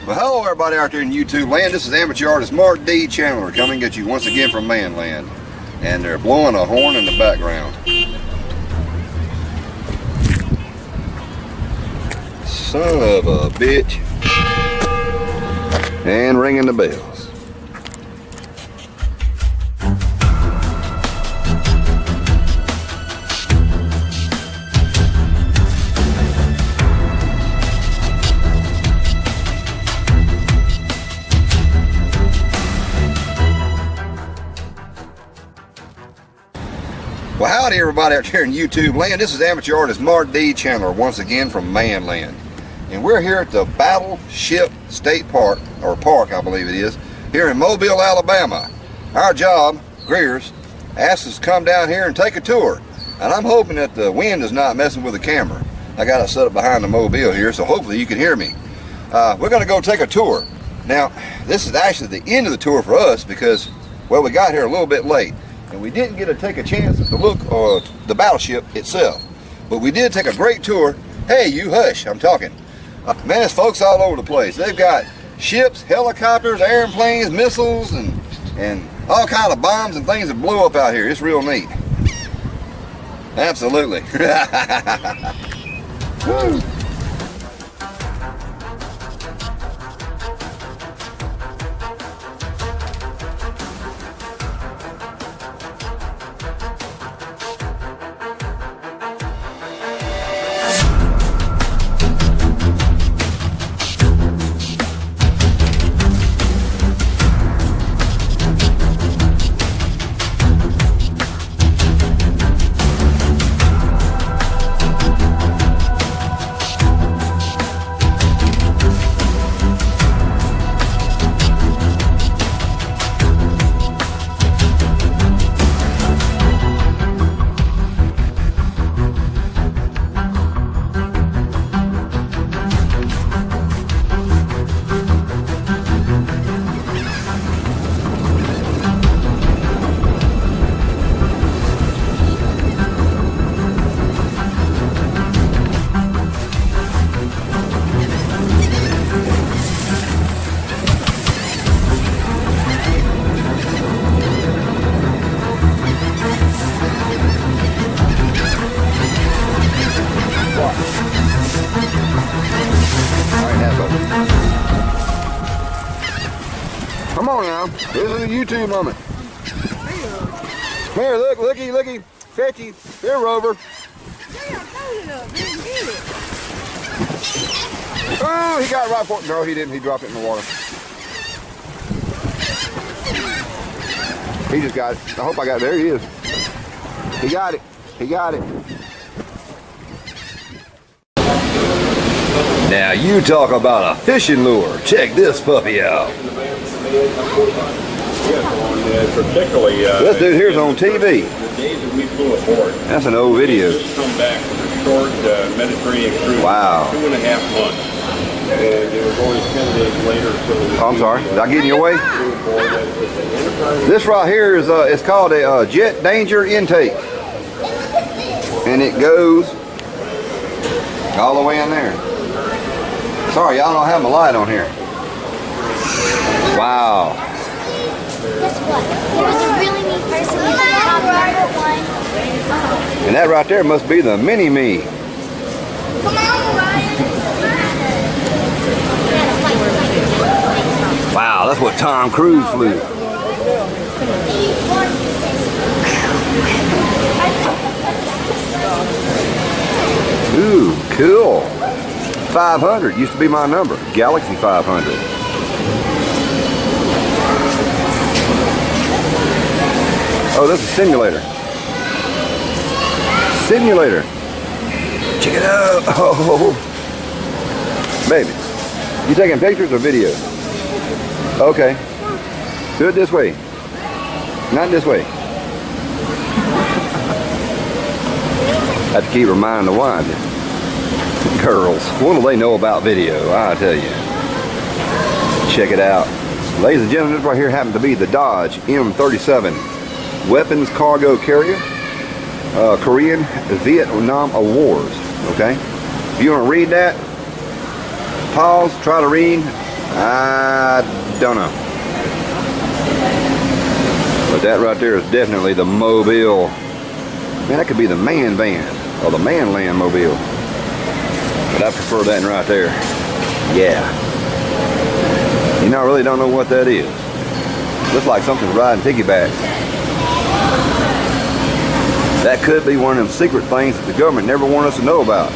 Well, hello everybody out there in YouTube land. This is amateur artist Mark D. Chandler coming at you once again from Manland. And they're blowing a horn in the background. Son of a bitch. And ringing the bells. Well, howdy everybody out there in YouTube land. This is amateur artist Mark D. Chandler once again from Manland. And we're here at the Battleship State Park, or Park I believe it is, here in Mobile, Alabama. Our job, Greer's, asked us to come down here and take a tour. And I'm hoping that the wind is not messing with the camera. I got it set up behind the Mobile here, so hopefully you can hear me. We're going to go take a tour. Now, this is actually the end of the tour for us because, well, we got here a little bit late. And we didn't get to take a chance to look at the battleship itself. But we did take a great tour. Hey, you hush, I'm talking. Man, there's folks all over the place. They've got ships, helicopters, airplanes, missiles, and all kind of bombs and things that blow up out here. It's real neat. Absolutely. Woo. Come on now, this is a YouTube moment. Here, look, looky, fetchy. Here, Rover. Oh, he got it right for it. No, he didn't. He dropped it in the water. He just got it. I hope I got it. There he is. He got it. He got it. Now you talk about a fishing lure. Check this puppy out. Particularly, this dude here's on TV. The days that we flew aboard. That's an old video. Just come back from a short Mediterranean cruise. Wow. 2.5 months. And it was only 10 days later. So Oh, I'm sorry. Did I get in your way? This right here is it's called a jet danger intake. And it goes all the way in there. Sorry, y'all don't have my light on here. Wow. Guess what? There was a really neat person who got number one. And that right there must be the mini-me. Come on, Ryan. Wow, that's what Tom Cruise flew. Ooh, cool. 500 used to be my number. Galaxy 500. Oh, this is a simulator. Simulator. Check it out. Oh, baby. You taking pictures or video? Okay. Do it this way. Not this way. Have to keep reminding the wives. Girls, what do they know about video? I tell you. Check it out. Ladies and gentlemen, this right here happens to be the Dodge M37 weapons cargo carrier, Korean Vietnam Wars. Okay, if you want to read that, pause, try to read, I don't know. But that right there is definitely the Mobile. Man, that could be the man van or the man land mobile. But I prefer that one right there. Yeah. You know, I really don't know what that is. Looks like something's riding piggyback. That could be one of them secret things that the government never wanted us to know about.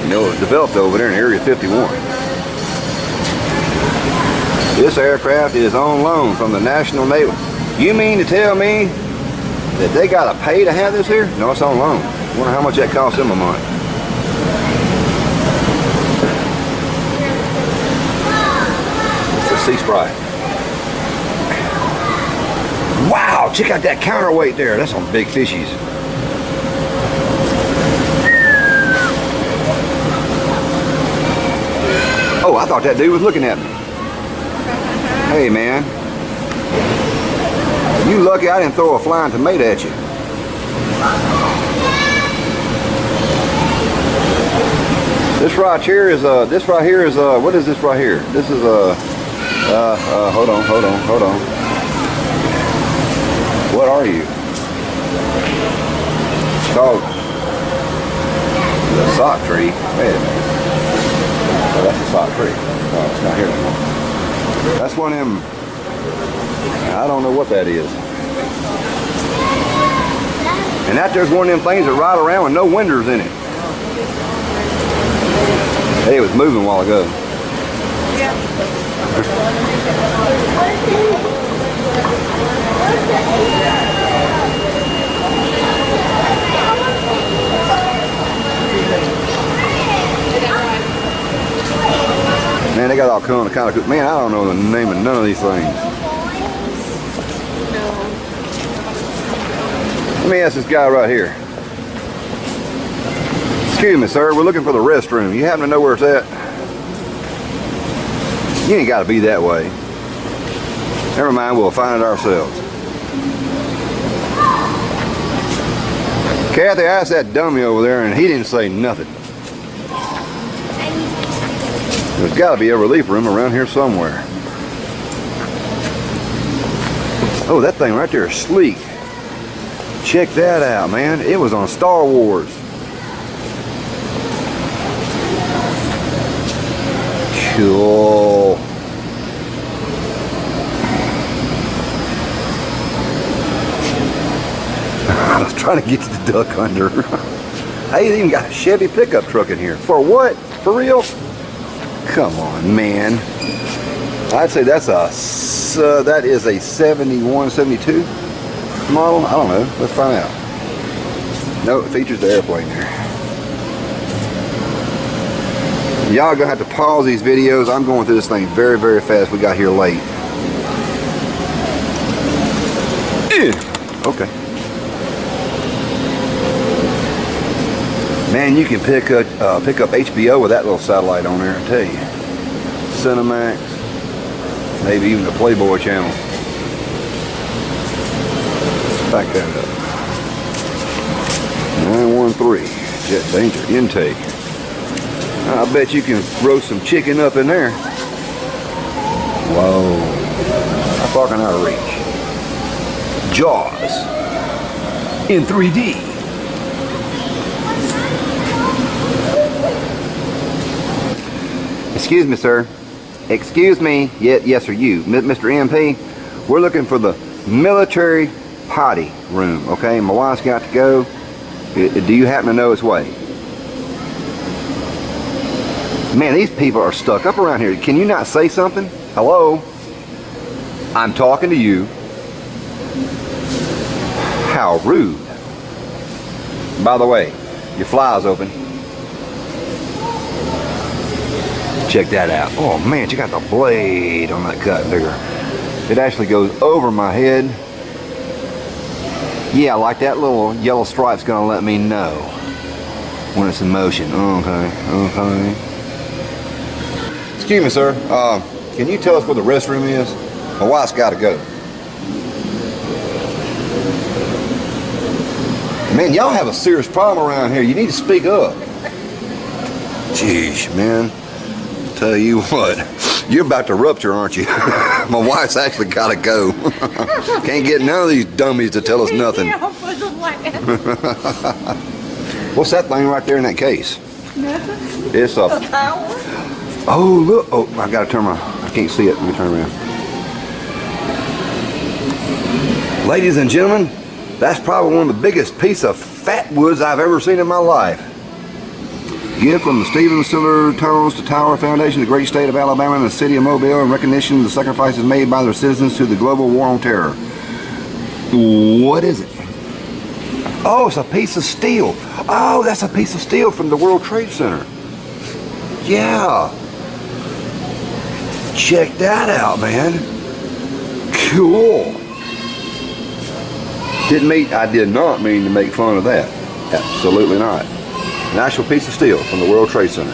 You know, it was developed over there in Area 51. This aircraft is on loan from the National Navy. You mean to tell me that they gotta pay to have this here? No, it's on loan. Wonder how much that cost them a month. It's a Sea Sprite. Wow, check out that counterweight there. That's some big fishies. Oh, I thought that dude was looking at me. Hey, man. You lucky I didn't throw a flying tomato at you. This right here is what is this right here? This is hold on. What are you? It's called the sock tree. Wait a minute. Oh, that's a sock tree. Oh, it's not here anymore. That's one of them. I don't know what that is. And that there's one of them things that ride around with no windows in it. Hey, it was moving a while ago. Yeah. Man, they got all kind of cool. Man, I don't know the name of none of these things. Let me ask this guy right here. Excuse me, sir. We're looking for the restroom. You happen to know where it's at? You ain't got to be that way. Never mind. We'll find it ourselves. Kathy, I asked that dummy over there, and he didn't say nothing. There's got to be a relief room around here somewhere. Oh, that thing right there is sleek. Check that out, man. It was on Star Wars. Cool. I was trying to get you to duck under. I even got a Chevy pickup truck in here. For what? For real? Come on, man. I'd say that is a 71, 72 model. I don't know. Let's find out. No, it features the airplane there. Y'all gonna have to pause these videos. I'm going through this thing very, very fast. We got here late. Okay. Man, you can pick up HBO with that little satellite on there, I tell you. Cinemax, maybe even the Playboy channel. Back that up. 913, jet danger intake. I bet you can roast some chicken up in there. Whoa. How far can I reach? Jaws in 3D. Excuse me, sir. Excuse me. Yes, sir, you. Mr. MP, we're looking for the military potty room, okay? My wife's got to go. Do you happen to know its way? Man, these people are stuck up around here. Can you not say something? Hello? I'm talking to you. How rude. By the way, your fly's open. Check that out. Oh man, check out the blade on that cut digger. It actually goes over my head. Yeah, like that little yellow stripe's gonna let me know when it's in motion. Okay. Excuse me, sir. Can you tell us where the restroom is? My wife's gotta go. Man, y'all have a serious problem around here. You need to speak up. Jeez, man. Tell you what, You're about to rupture, aren't you? My wife's actually got to go. Can't get none of these dummies to tell us nothing. What's that thing right there in that case? Nothing. It's a towel. Oh, look. Oh, I got to turn my... I can't see it. Let me turn around. Ladies and gentlemen, that's probably one of the biggest piece of fat woods I've ever seen in my life. Gift from the Stephen Siller Tunnels to Tower Foundation, the great state of Alabama and the city of Mobile, in recognition of the sacrifices made by their citizens to the global war on terror. What is it? Oh, it's a piece of steel. Oh, that's a piece of steel from the World Trade Center. Yeah. Check that out, man. Cool. I did not mean to make fun of that. Absolutely not. An actual piece of steel from the World Trade Center.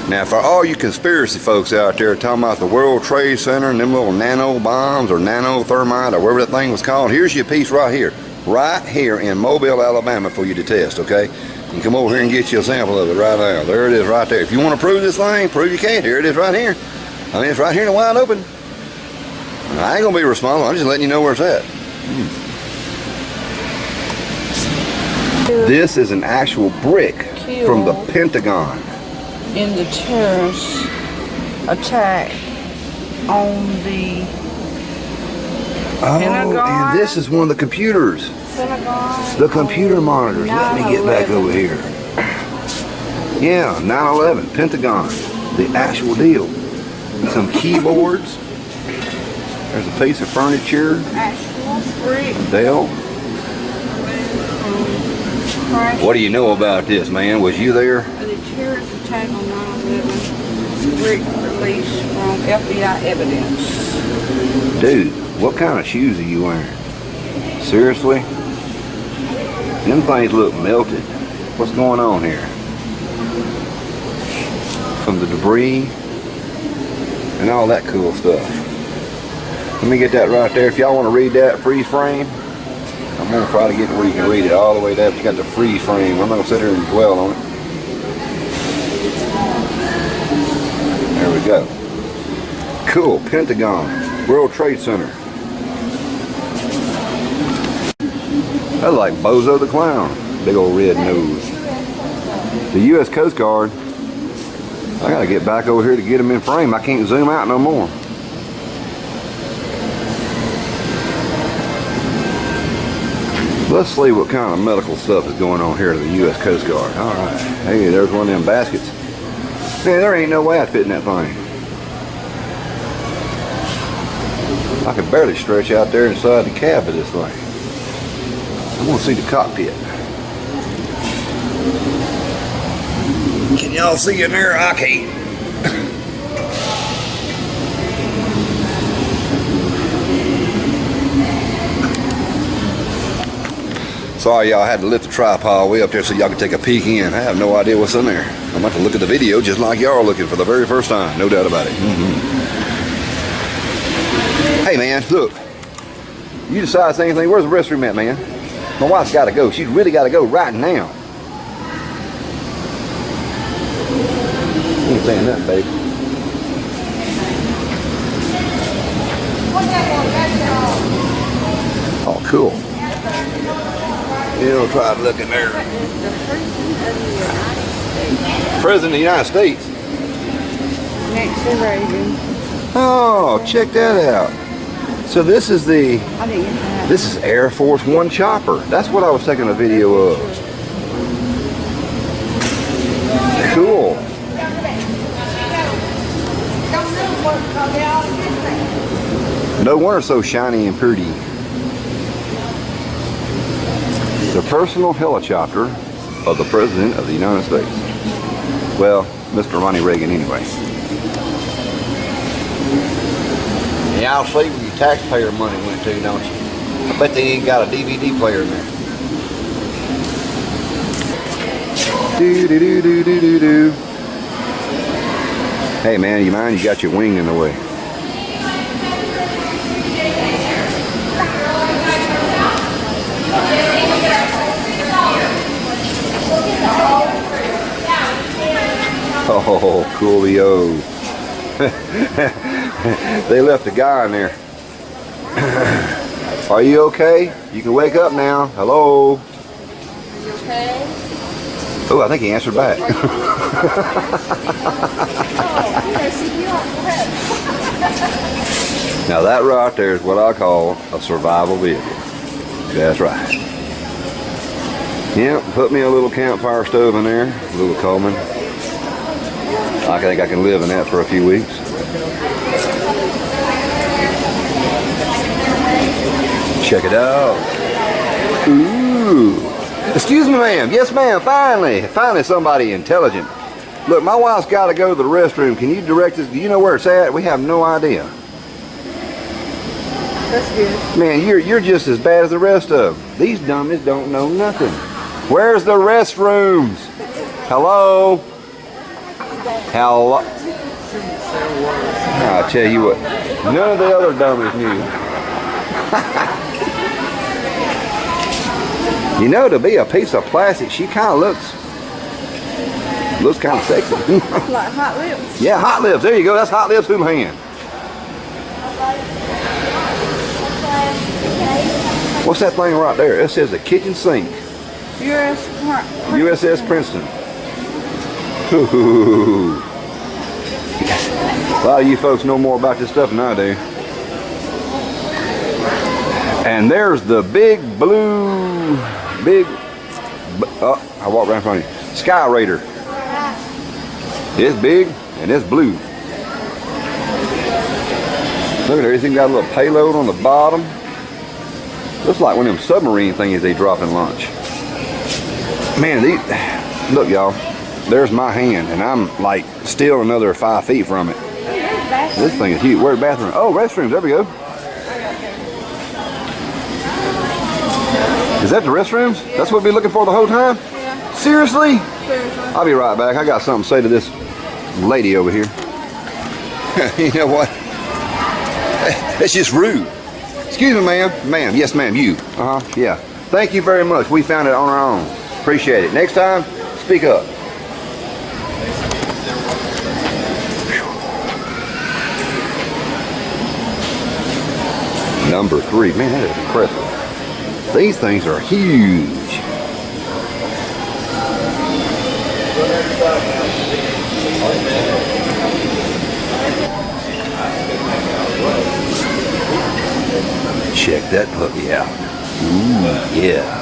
Now, for all you conspiracy folks out there talking about the World Trade Center and them little nano bombs or nano thermite or whatever that thing was called, here's your piece right here in Mobile, Alabama for you to test, okay? You can come over here and get you a sample of it right now. There it is right there. If you want to prove this thing, prove you can. Here it is right here. I mean, it's right here in the wide open. I ain't going to be responsible. I'm just letting you know where it's at. This is an actual brick from the Pentagon. In the terrorist attack on the Pentagon. And this is one of the computers. Pentagon. The computer monitors. Let me get back over here. Yeah, 9/11, Pentagon. The actual deal. Some keyboards. There's a piece of furniture. Actual brick. Dell. What do you know about this, man? Was you there? The terrorist attack on 9/11. Brick released from FBI evidence. Dude, what kind of shoes are you wearing? Seriously? Them things look melted. What's going on here? From the debris and all that cool stuff. Let me get that right there. If y'all want to read that freeze frame, I'm going to try to get where you can read it all the way down. You got the freeze frame. I'm not going to sit here and dwell on it. There we go. Cool. Pentagon. World Trade Center. That's like Bozo the Clown. Big old red nose. The U.S. Coast Guard. I got to get back over here to get them in frame. I can't zoom out no more. Let's see what kind of medical stuff is going on here to the U.S. Coast Guard. All right. Hey, there's one of them baskets. Man, there ain't no way I'd fit in that thing. I could barely stretch out there inside the cab of this thing. I want to see the cockpit. Can y'all see in there? I can't. Sorry, y'all, I had to lift the tripod way up there so y'all could take a peek in. I have no idea what's in there. I'm about to look at the video just like y'all are looking for the very first time. No doubt about it. Hey, man, look. You decide to say anything. Where's the restroom at, man? My wife's got to go. She's really got to go right now. You ain't saying nothing, baby. Oh, cool. You'll try to look in there. President of the United States. Next to Reagan. Oh, check that out. So this is this is Air Force One chopper. That's what I was taking a video of. Cool. No wonder it's so shiny and pretty. The personal helicopter of the President of the United States. Well, Mr. Ronnie Reagan anyway. Yeah, I'll see where your taxpayer money went to, don't you? I bet they ain't got a DVD player in there. Do. Hey man, you mind? You got your wing in the way. Oh, coolio. They left a guy in there. Are you okay? You can wake up now. Hello? You okay? Oh, I think he answered back. Now that right there is what I call a survival vehicle. That's right. Yep, put me a little campfire stove in there, a little Coleman. I think I can live in that for a few weeks. Check it out. Ooh. Excuse me, ma'am. Yes, ma'am. Finally somebody intelligent. Look, my wife's got to go to the restroom. Can you direct us? Do you know where it's at? We have no idea. That's good. Man, you're just as bad as the rest of them. These dummies don't know nothing. Where's the restrooms? Hello? Hello? I tell you what, none of the other dummies knew. You know, to be a piece of plastic, she kind of looks kind of sexy. Like Hot Lips. Yeah, Hot Lips. There you go. That's Hot Lips Houlihan. What's that thing right there? It says the kitchen sink. USS Princeton. Ooh. A lot of you folks know more about this stuff than I do. And there's the big blue, I walked right in front of you. Sky Raider. It's big and it's blue. Look at everything, got a little payload on the bottom. Looks like one of them submarine things they drop in lunch. Man, look y'all, there's my hand and I'm like still another 5 feet from it. This thing is huge. Where's the bathroom? Oh, restrooms, there we go. Is that the restrooms? That's what we've been looking for the whole time? Yeah. Seriously? Seriously. I'll be right back. I got something to say to this lady over here. You know what? It's just rude. Excuse me, ma'am. Ma'am, yes, ma'am, you. Yeah. Thank you very much. We found it on our own. Appreciate it. Next time, speak up. Number 3. Man, that is impressive. These things are huge. Check that puppy out. Ooh, yeah.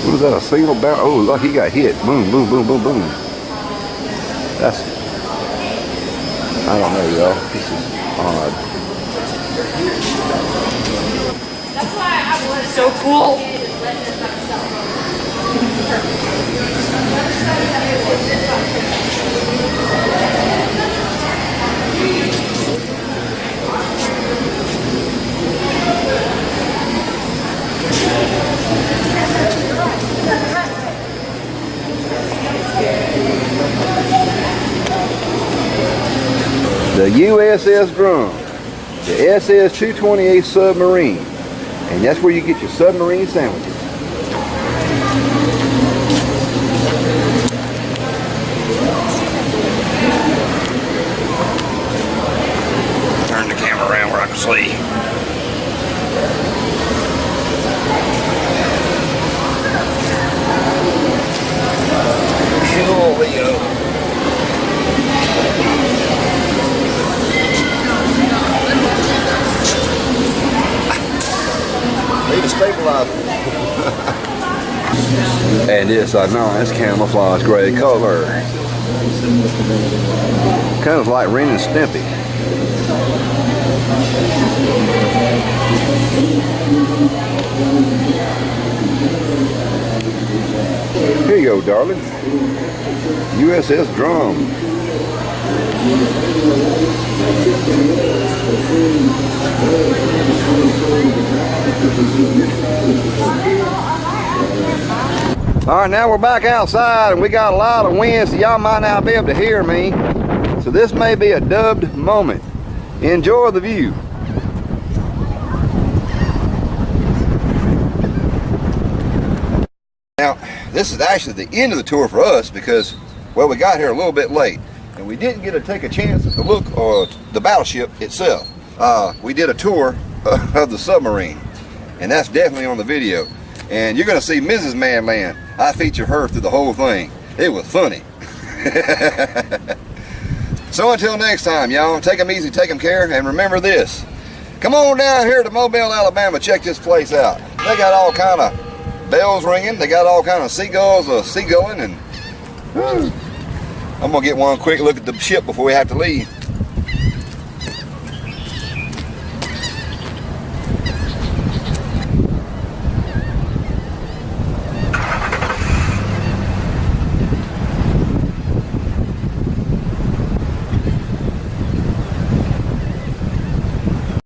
What is that, a single bounce? Oh, look, he got hit. Boom, boom, boom, boom, boom. That's, I don't know, y'all. This is odd. So cool. The USS Drum, the SS-228 submarine, and that's where you get your submarine sandwiches. Turn the camera around where I can see. Coolio. Need a stabilizer. And it's a nice camouflage gray color. Kind of like Ren and Stimpy. Here you go, darling. USS Drum. All right, now we're back outside and we got a lot of wind, so y'all might not be able to hear me. So this may be a dubbed moment. Enjoy the view. Now, this is actually the end of the tour for us because, well, we got here a little bit late and we didn't get to take a chance at the look or the battleship itself. We did a tour of the submarine, and that's definitely on the video. And you're gonna see Mrs. Manland. I featured her through the whole thing. It was funny. So until next time, y'all, take them easy, take them care, and remember this. Come on down here to Mobile, Alabama. Check this place out. They got all kind of bells ringing. They got all kind of seagulls seagulling, and I'm gonna get one quick look at the ship before we have to leave.